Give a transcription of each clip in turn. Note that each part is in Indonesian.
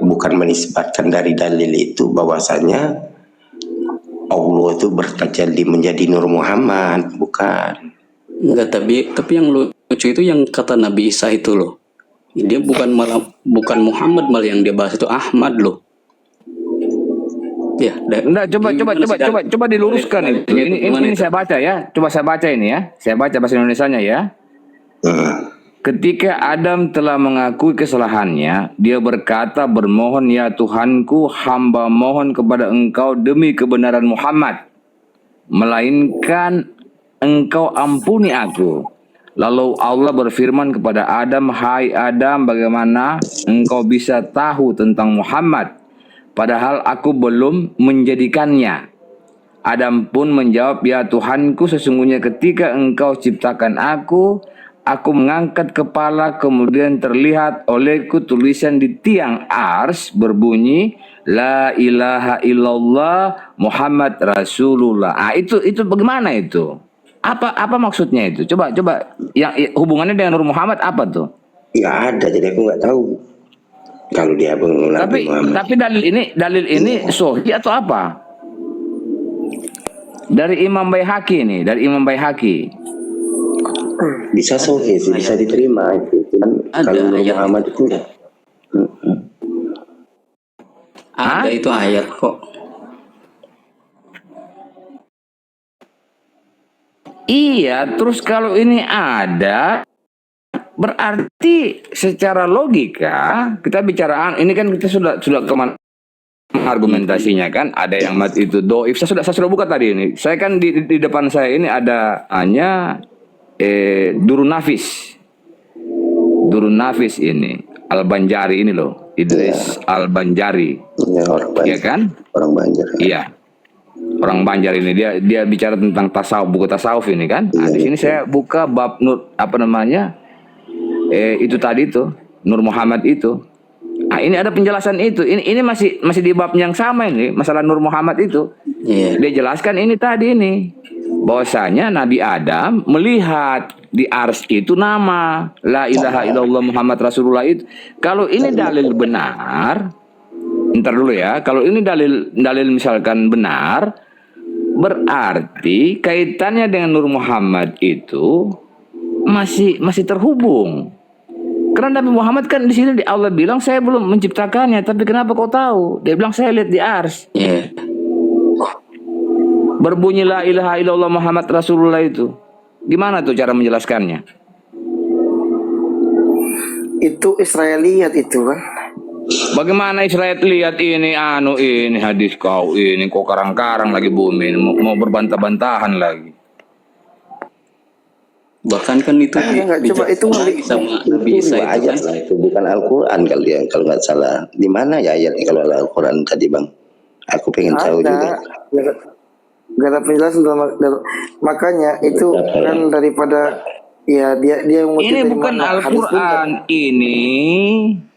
bukan menisbatkan dari dalil itu bahwasanya Allah itu bertajalli menjadi Nur Muhammad, bukan. Enggak, tapi yang lucu itu yang kata Nabi Isa itu loh. Dia bukan Muhammad malah yang dia bahas itu Ahmad loh. Ya, enggak, coba diluruskan itu. Ini saya baca ya. Coba saya baca ini ya. Saya baca bahasa Indonesianya ya. Ketika Adam telah mengakui kesalahannya, dia berkata, bermohon ya Tuhanku, hamba mohon kepada Engkau demi kebenaran Muhammad, melainkan Engkau ampuni aku. Lalu Allah berfirman kepada Adam, hai Adam, bagaimana engkau bisa tahu tentang Muhammad, padahal aku belum menjadikannya. Adam pun menjawab, ya Tuhanku, sesungguhnya ketika engkau ciptakan aku mengangkat kepala, kemudian terlihat olehku tulisan di tiang ars berbunyi, La ilaha illallah Muhammad Rasulullah. Itu bagaimana itu? Apa maksudnya itu? Coba yang hubungannya dengan Nur Muhammad apa tuh? Nggak ada, jadi aku nggak tahu. Kalau dia tapi dalil ini sahih atau apa? Dari Imam Baihaqi nih, Bisa sahih sih, bisa diterima itu. Kalau Nur Muhammad itu ada itu ayat kok. Iya, terus kalau ini ada, berarti secara logika kita bicara ini kan kita sudah kemana argumentasinya kan, ada yang mati itu doif. Saya sudah buka tadi ini. Saya kan di depan saya ini ada hanya Durun Nafis ini Al-Banjari ini loh, Idris Al-Banjari. Iya kan? Orang Banjar. Iya. Orang Banjar ini dia bicara tentang tasawuf, buku tasawuf ini kan. Nah, di sini saya buka bab Nur itu tadi tuh Nur Muhammad itu. Nah, ini ada penjelasan itu. Ini masih di bab yang sama ini, masalah Nur Muhammad itu. Dia jelaskan ini tadi ini, bahwasanya Nabi Adam melihat di ars itu nama La ilaha illallah Muhammad Rasulullah itu. Kalau ini dalil benar, ntar dulu ya. Kalau ini dalil misalkan benar, berarti kaitannya dengan Nur Muhammad itu masih terhubung. Karena Nabi Muhammad kan di sini Allah bilang saya belum menciptakannya, tapi kenapa kau tahu? Dia bilang saya lihat di ars. Berbunyi la ilaha illallah Muhammad Rasulullah itu. Gimana tuh cara menjelaskannya? Itu Israeliat itu kan. Bagaimana Israel lihat ini hadis kau ini kok karang-karang lagi bumi mau berbantah-bantahan lagi. Bahkan kan itu coba itu sama Nabi Isa itu ayat kan. lah, itu bukan Al-Quran kalau nggak salah. Di mana ya ayatnya kalau Al-Quran tadi Bang? Aku pengen tahu juga. Gak ada penjelasan makanya itu kan daripada ya dia ini bukan Al-Quran, ini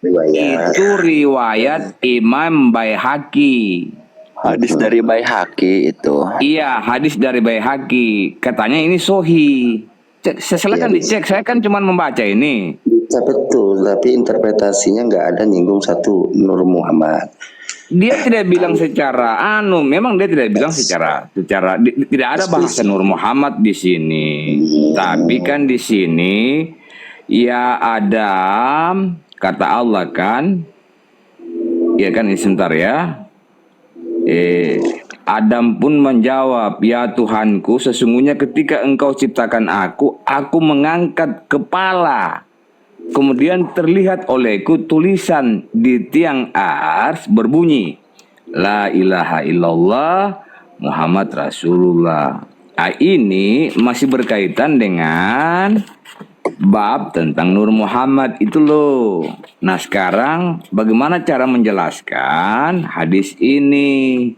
itu riwayat Imam Baihaqi. Hadis dari Baihaqi itu. Iya, hadis dari Baihaqi. Katanya ini sahih. Silakan dicek. Saya kan cuma membaca ini. Bisa betul, tapi interpretasinya nggak ada nyinggung satu Nur Muhammad. Dia tidak bilang secara memang dia tidak bilang secara tidak ada bahasa Nur Muhammad di sini. Tapi kan di sini ya ada kata Allah kan. Ya kan, ini sebentar ya. Adam pun menjawab, ya Tuhanku, sesungguhnya ketika engkau ciptakan aku mengangkat kepala. Kemudian terlihat olehku tulisan di tiang ars berbunyi, La ilaha illallah Muhammad Rasulullah. Ini masih berkaitan dengan bab tentang Nur Muhammad itu loh. Nah sekarang bagaimana cara menjelaskan hadis ini?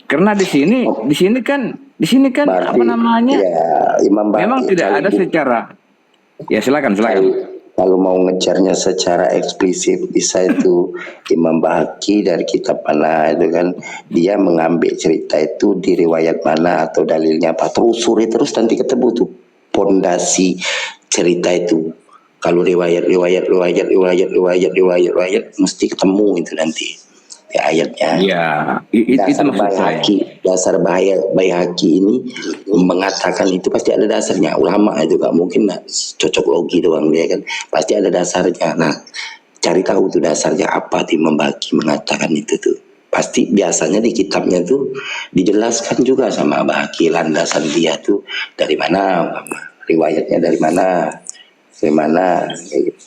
Karena di sini kan berarti, apa namanya? Ya, Imam memang tidak ada secara. Ya silakan. Kalau mau ngejarnya secara eksplisit bisa itu Imam Baihaqi dari kitab mana itu kan, dia mengambil cerita itu di riwayat mana atau dalilnya apa, terus nanti ketemu tuh pondasi cerita itu Kalau riwayat mesti ketemu itu nanti di ayatnya. Ya, itu Dasar maksud saya. Baihaqi ini mengatakan itu pasti ada dasarnya. Ulama itu gak mungkin cocok logi doang dia kan, pasti ada dasarnya. Nah, cari tahu tuh dasarnya apa Imam Baihaqi mengatakan itu tuh. Pasti biasanya di kitabnya tuh dijelaskan juga sama Baihaqi landasan dia tuh dari mana, riwayatnya dari mana kayak gitu.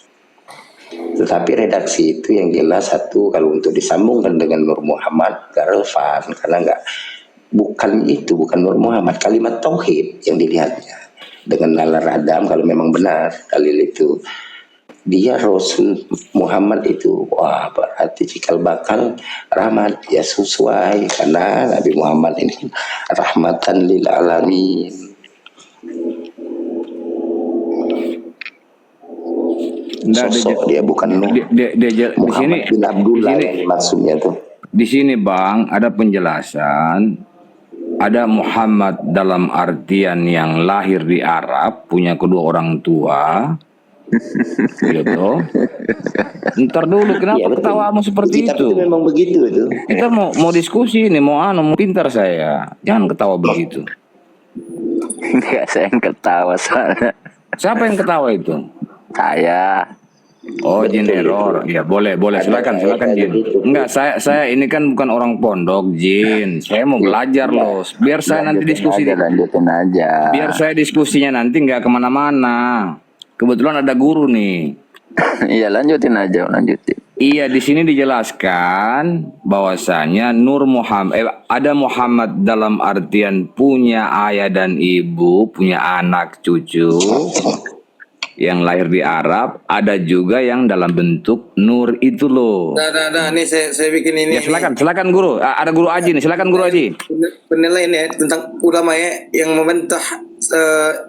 Tetapi redaksi itu yang jelas satu, kalau untuk disambungkan dengan Nur Muhammad gak relevan, karena bukan Nur Muhammad, kalimat tauhid yang dilihatnya dengan nalar Adam. Kalau memang benar dalil itu dia Rasul Muhammad itu, wah berarti cikal bakal rahmat ya sesuai, karena Nabi Muhammad ini rahmatan lil alamin. Sosok dia bukan Nuh. Muhammad bin Abdullah yang maksudnya tuh. Di sini Bang ada penjelasan, ada Muhammad dalam artian yang lahir di Arab, punya kedua orang tua, gitu. Ntar dulu, kenapa Ya, betul. ketawamu seperti Kitab itu? itu memang begitu itu. Kita mau diskusi nih, mau pintar saya, jangan ketawa begitu. Enggak, saya yang ketawa soalnya. Siapa yang ketawa itu? Saya. Oh, Jin error. Ya, boleh, silakan Jin. Enggak, saya ini kan bukan orang pondok, Jin. Saya mau belajar loh. Biar saya nanti diskusi. Lanjutin aja. Biar saya diskusinya nanti nggak kemana-mana. Kebetulan ada guru nih. Iya, lanjutin. Iya, di sini dijelaskan bahwasanya Nur Muhammad, ada Muhammad dalam artian punya ayah dan ibu, punya anak cucu yang lahir di Arab, ada juga yang dalam bentuk nur itu loh. Nah, nih saya bikin ini. Ya silakan guru. Ada guru Aji nih, silakan guru Aji. Penilaian ya tentang ulama ya yang membantah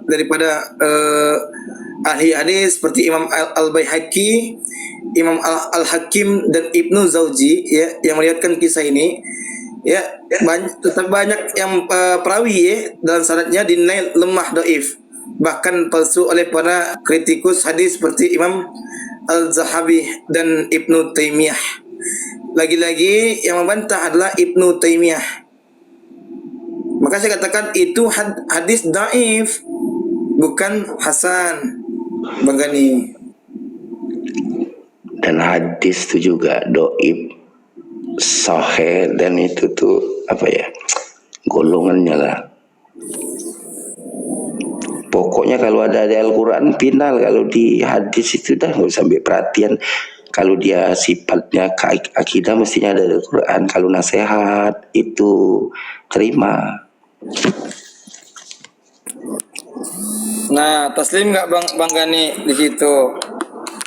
daripada ahli hadis seperti Imam Al-Baihaqi, Imam Al-Hakim dan Ibnu Zawji ya, yang melihatkan kisah ini ya, tetap banyak yang perawi ya dalam sanadnya dinilai lemah, dhaif, bahkan palsu oleh para kritikus hadis seperti Imam Al-Zahabi dan Ibnu Taimiyah. Lagi-lagi yang membantah adalah Ibnu Taimiyah. Maka saya katakan itu hadis dhaif, bukan hasan, Bang Gani. Dan hadis itu juga doib, sahih, dan itu tuh apa ya, golongannya lah. Pokoknya kalau ada di Al-Quran final, kalau di hadis itu dah nggak usah ambil perhatian. Kalau dia sifatnya akidah mestinya ada di Al-Quran. Kalau nasihat itu terima. Nah, taslim nggak Bang Gani di situ?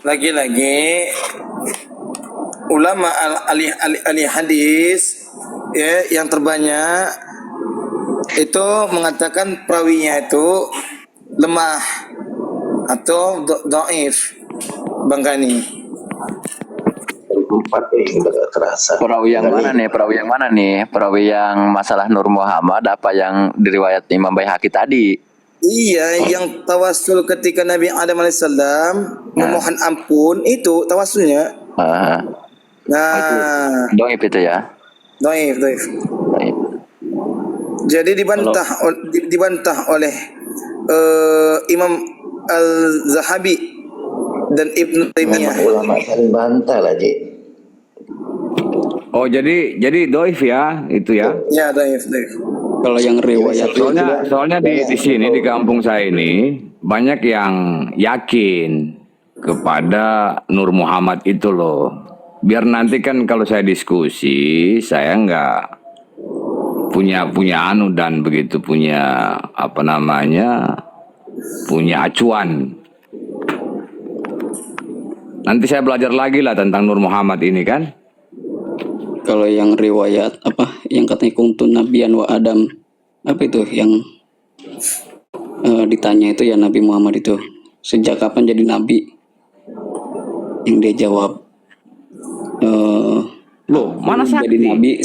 Lagi-lagi ulama ahli hadis ya yang terbanyak itu mengatakan perawinya itu lemah atau dhaif, Bang Gani. Terasa. Perawi yang mana nih? Perawi yang masalah Nur Muhammad apa yang diriwayat Imam Baihaqi tadi? Iya, yang tawasul ketika Nabi Adam alaihissalam memohon ampun itu tawasulnya. Nah, Doib itu ya. dhaif. Doib. Jadi dibantah oleh Imam Al-Zahabi dan Ibnu Taimiyah. Ulama saling bantah lah, Ji. Oh, jadi doif ya, itu ya. Ya, dhaif. Kalau yang riwayat Soalnya di sini di kampung saya ini banyak yang yakin kepada Nur Muhammad itu loh. Biar nanti kan kalau saya diskusi saya nggak punya anu dan begitu punya punya acuan. Nanti saya belajar lagi lah tentang Nur Muhammad ini kan. kalau yang riwayat yang katanya kuntun nabiyan wa Adam, apa itu yang ditanya itu ya Nabi Muhammad itu sejak kapan jadi nabi, yang dia jawab Loh, mana jadi sakti? nabi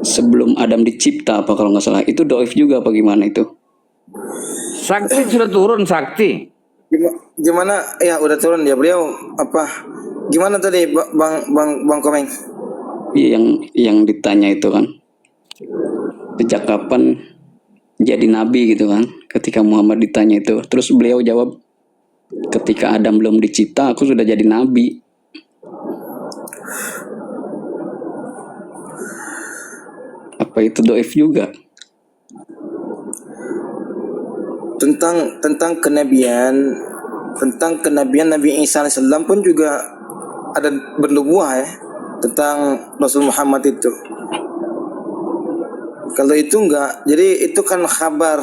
sebelum Adam dicipta apa kalau nggak salah, itu doif juga apa gimana itu? Sakti sudah turun sakti. Gimana ya udah turun ya beliau apa gimana tadi Bang Komeng? Yang ditanya itu kan, sejak kapan jadi nabi gitu kan? Ketika Muhammad ditanya itu, terus beliau jawab, ketika Adam belum dicipta, aku sudah jadi nabi. Apa itu doif juga? Tentang kenabian Nabi Isa alaihissalam pun juga ada bernubuah ya tentang Rasul Muhammad itu. Kalau itu enggak, jadi itu kan kabar.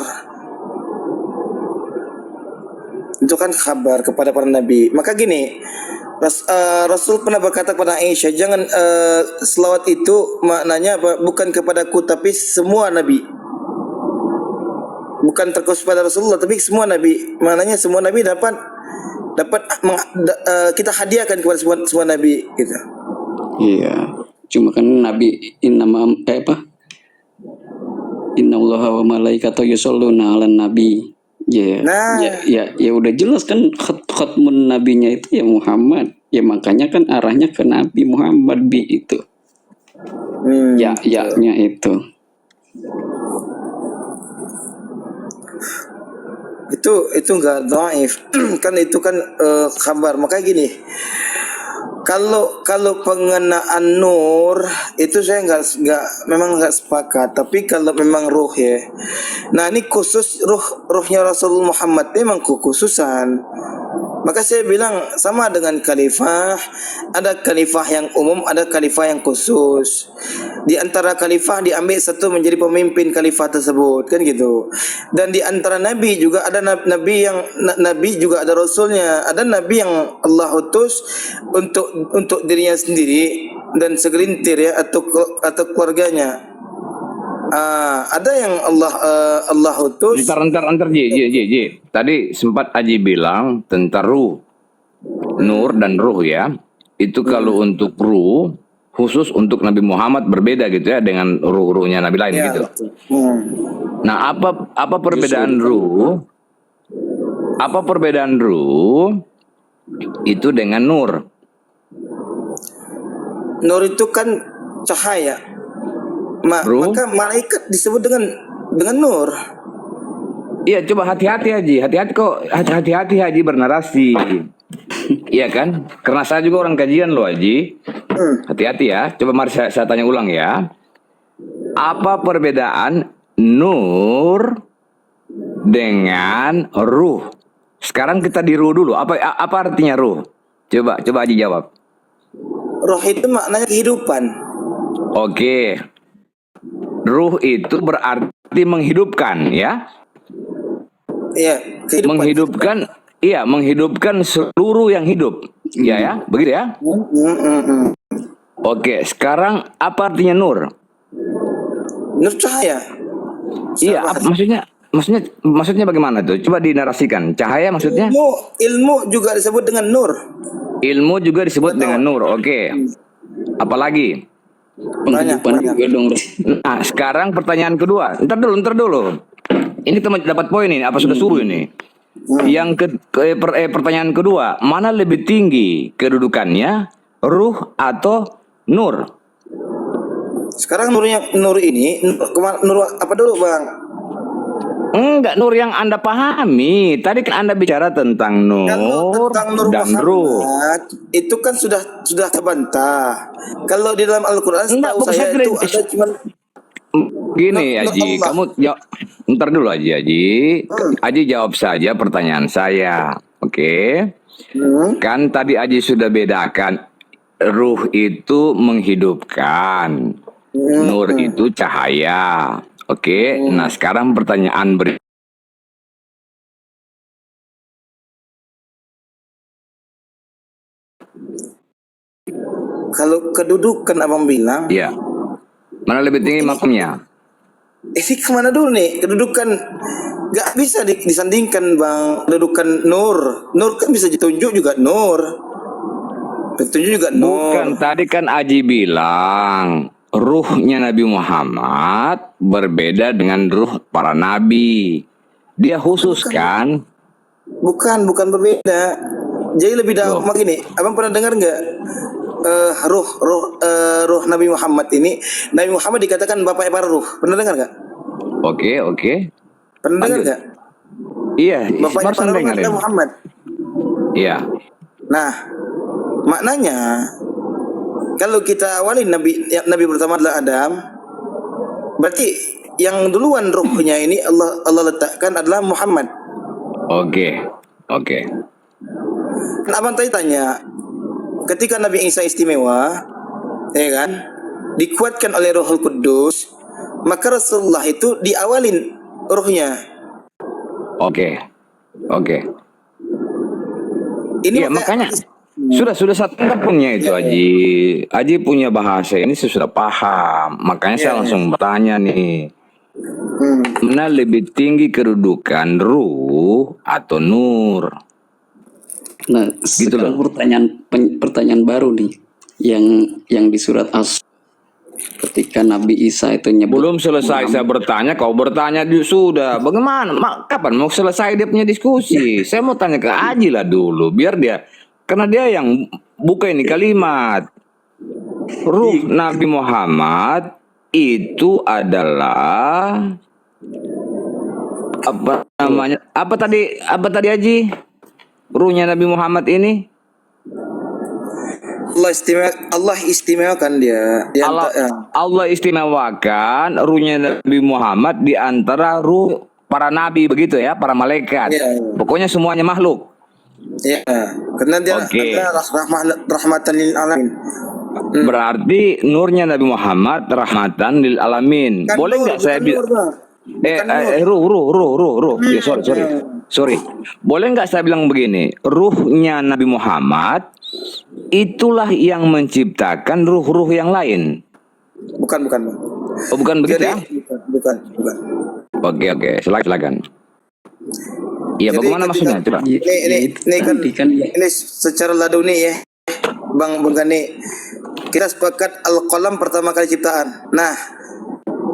Itu kan kabar kepada para nabi. Maka gini, Rasul pernah berkata kepada Aisyah, jangan selawat itu maknanya bukan kepadaku tapi semua nabi. Bukan terkhusus pada Rasulullah tapi semua nabi. Maknanya semua nabi dapat kita hadiahkan kepada semua nabi gitu. Iya. Cuma kan Nabi Innallaha wa malaikatahu yusholluna 'alan nabi. Ya, Nah, ya udah jelas kan khatmun nabinya itu ya Muhammad. Ya makanya kan arahnya ke Nabi Muhammad itu. Ya-nya itu. itu enggak dhaif. Kan itu kan kabar. Makanya gini, kalau pengenaan nur itu saya memang nggak sepakat. Tapi kalau memang ruh ya, nah ini khusus ruhnya Rasulullah Muhammad memang kekhususan. Maka saya bilang sama dengan khalifah, ada khalifah yang umum, ada khalifah yang khusus. Di antara khalifah diambil satu menjadi pemimpin khalifah tersebut, kan gitu. Dan di antara nabi juga ada nabi juga ada rasulnya, ada nabi yang Allah utus untuk dirinya sendiri dan segelintir ya atau keluarganya. Ada yang Allah utus. Ntar, Ji. Tadi sempat Aji bilang tentang ruh, nur dan ruh ya. Itu kalau untuk ruh, khusus untuk Nabi Muhammad berbeda gitu ya dengan ruh-ruhnya Nabi lain Ya, gitu. betul. Nah, apa perbedaan ruh? Apa perbedaan ruh itu dengan nur? Nur itu kan cahaya. Ruh? Maka malaikat disebut dengan nur. Iya, coba hati-hati Haji bernarasi. Iya kan? Karena saya juga orang kajian loh Haji. Hati-hati ya. Coba mari saya tanya ulang ya. Apa perbedaan nur dengan ruh? Sekarang kita di ruh dulu. Apa artinya ruh? Coba Haji jawab. Roh itu maknanya kehidupan. Oke. Ruh itu berarti menghidupkan ya. Iya, kehidupan. Menghidupkan seluruh yang hidup. Ya, begitu ya. Oke, sekarang apa artinya nur? Nur cahaya. Iya, maksudnya bagaimana tuh? Coba dinarasikan. Cahaya maksudnya? Ilmu juga disebut dengan nur. Ilmu juga disebut dengan nur. Oke. Apalagi? Penghidupan juga dong. Nah, sekarang pertanyaan kedua. Ntar dulu. Ini teman dapat poin ini. Apa sudah suruh ini? Yang pertanyaan kedua, mana lebih tinggi kedudukannya, ruh atau nur? Sekarang nur ini nur apa dulu Bang? Enggak, nur yang Anda pahami. Tadi kan Anda bicara tentang nur, Tentang nur dan ruh. Muhammad itu kan sudah terbantah. Kalau di dalam Al-Qur'an setahu saya itu ada cuma Gini Nur Haji, Allah. kamu ntar dulu Haji. Haji jawab saja pertanyaan saya. Oke. Kan tadi Haji sudah bedakan ruh itu menghidupkan, nur itu cahaya. Oke. Nah, sekarang pertanyaan Kalau kedudukan abang bilang, ya. Mana lebih tinggi makamnya? ini kemana dulu nih? Kedudukan nggak bisa disandingkan Bang. Kedudukan nur kan bisa ditunjuk juga nur. Ditunjuk juga nur. Bukan, tadi kan Haji bilang ruhnya Nabi Muhammad berbeda dengan ruh para nabi. Dia khusus kan? bukan berbeda. Jadi lebih Loh. begini. Abang pernah dengar nggak ruh Nabi Muhammad ini? Nabi Muhammad dikatakan bapaknya para ruh. Pernah dengar nggak? Oke. Pernah dengar Lanjut. nggak? Iya, Bapaknya barusan para ruh dengerin. adalah Muhammad. Iya. Nah, maknanya kalau kita awalin Nabi pertama adalah Adam, berarti yang duluan ruhnya ini Allah letakkan adalah Muhammad. Oke. Kan abang tadi tanya, ketika Nabi Isa istimewa, ya kan, dikuatkan oleh Rohul Kudus, maka Rasulullah itu diawalin ruhnya. Oke. Ini Iya, makanya sudah saya tangkap punya itu Haji. Haji punya bahasa ini saya sudah paham. Makanya saya langsung bertanya nih. Mana lebih tinggi kedudukan ruh atau nur? Nah, Gitu sekarang loh. pertanyaan baru nih, yang di surat As, ketika Nabi Isa itu nyebut Belum selesai saya bertanya, kau bertanya sudah. Bagaimana? Kapan mau selesai dia punya diskusi? Saya mau tanya ke Haji lah dulu, biar dia, karena dia yang buka ini kalimat. Ruh Nabi Muhammad itu adalah apa namanya? Apa tadi Haji? Ruhnya Nabi Muhammad ini Allah istimewakan dia. Allah istimewakan ruhnya Nabi Muhammad di antara ruh para nabi begitu ya, para malaikat. Iya. Pokoknya semuanya makhluk. Ya, karena dia Oke. adalah rahmatan lil alamin. Berarti nurnya Nabi Muhammad rahmatan lil alamin. Bukan Boleh nur, nggak saya bukan nur, Bang. ruh. Ya, sorry. Boleh nggak saya bilang begini? Ruhnya Nabi Muhammad itulah yang menciptakan ruh-ruh yang lain. Bukan, Bang. Oh, bukan begitu Jadi, ya? bukan. Oke. Silakan. Iya, Jadi bagaimana maksudnya? Coba. Ini kan ini secara laduni ya, Bang Gani. Kita sepakat Al-Qalam pertama kali ciptaan. Nah,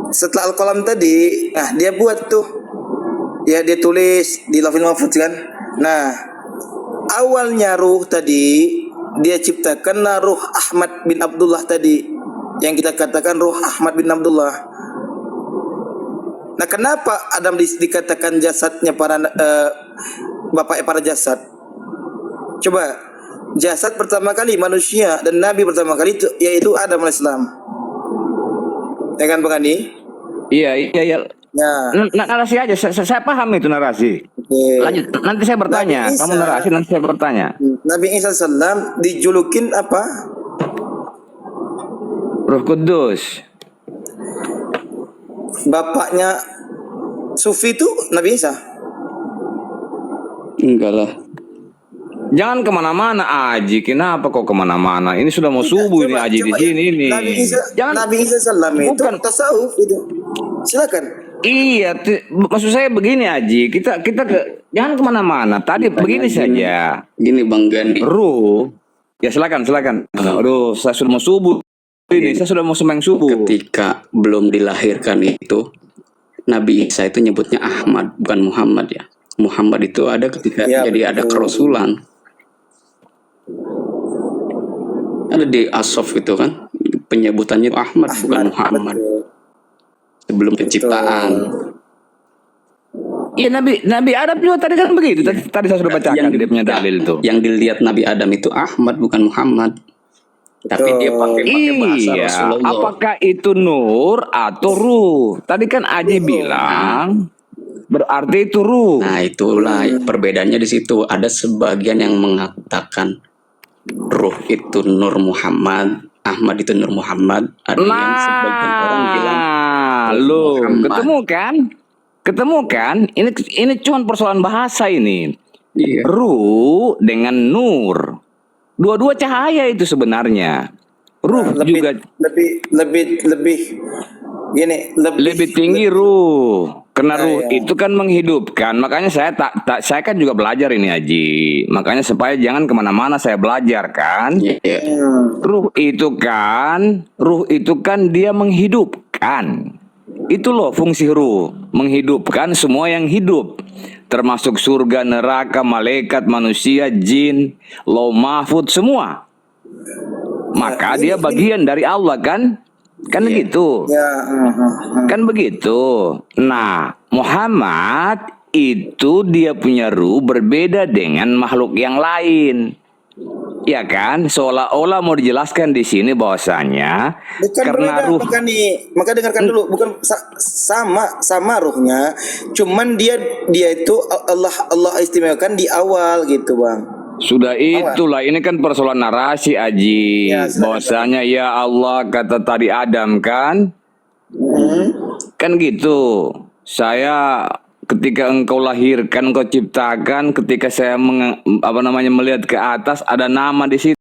setelah Al-Qalam tadi, nah dia buat tuh, ya dia tulis di Lauhul Mahfuz kan. Nah, awalnya ruh tadi dia ciptakan ruh Ahmad bin Abdullah tadi, yang kita katakan ruh Ahmad bin Abdullah. Nah, kenapa Adam dikatakan jasadnya bapaknya para jasad? Coba, jasad pertama kali manusia dan Nabi pertama kali itu yaitu Adam alaihissalam. Ya kan, Bang Andi? Iya. Ya. Narasi aja, saya paham itu narasi. Oke. Lanjut, nanti saya bertanya. Nabi Isa. Kamu narasi, nanti saya bertanya. Nabi Isa sallam dijulukin apa? Roh Kudus. Bapaknya Sufi itu Nabi Isa. enggak lah. Jangan kemana-mana Aji. Kenapa kok kemana-mana? Ini sudah mau subuh ini Aji di sini ini. Nabi Isa sallam itu Bukan. tasawuf itu. Silakan. Iya, maksud saya begini Aji. Kita jangan kemana-mana. Tadi begini saja. Gini Bang Gani, Ruh. Ya silakan. Aduh, saya sudah mau subuh. Ini saya sudah mau sembahyang subuh. ketika belum dilahirkan itu Nabi Isa itu nyebutnya Ahmad bukan Muhammad ya. Muhammad itu ada ketika Ya, jadi ada betul. kerasulan. Ada di As-Saff itu kan penyebutannya itu Ahmad bukan Muhammad Betul. sebelum penciptaan. Iya Nabi Adam juga tadi kan begitu. Tadi saya sudah bacakan dia punya dalil itu. Yang dilihat Nabi Adam itu Ahmad bukan Muhammad. Tapi dia pakai bahasa Iya, Rasulullah. apakah itu nur atau ruh? Tadi kan Aji bilang berarti itu ruh. Nah, itulah perbedaannya di situ. Ada sebagian yang mengatakan ruh itu Nur Muhammad, Ahmad itu Nur Muhammad. Ada yang sebagian orang bilang Lo Muhammad. ketemu kan? Ini cuma persoalan bahasa ini. Iya. Ruh dengan nur. Dua-dua cahaya itu sebenarnya. Ruh juga lebih tinggi ruh. Karena ruh itu kan menghidupkan. Makanya saya saya kan juga belajar ini Haji. Makanya supaya jangan kemana-mana saya belajar kan. Iya. Ruh itu kan dia menghidupkan. Itu loh fungsi ruh, menghidupkan semua yang hidup. termasuk surga, neraka, malaikat, manusia, jin, lauh mahfud, semua. Maka dia bagian dari Allah kan? Kan gitu. Ya, Kan begitu. Nah, Muhammad itu dia punya ruh berbeda dengan makhluk yang lain. Ya kan? Seolah-olah mau dijelaskan di sini bahwasanya bukan karena berbeda, ruh maka dengarkan dulu, bukan sama ruhnya, cuman dia itu Allah istimewakan di awal gitu bang. sudah itulah, ini kan persoalan narasi Aji. Ya, silakan. Bahwasanya ya Allah kata tadi Adam kan? Kan gitu. Saya ketika engkau lahirkan, engkau ciptakan, ketika saya melihat ke atas ada nama di situ.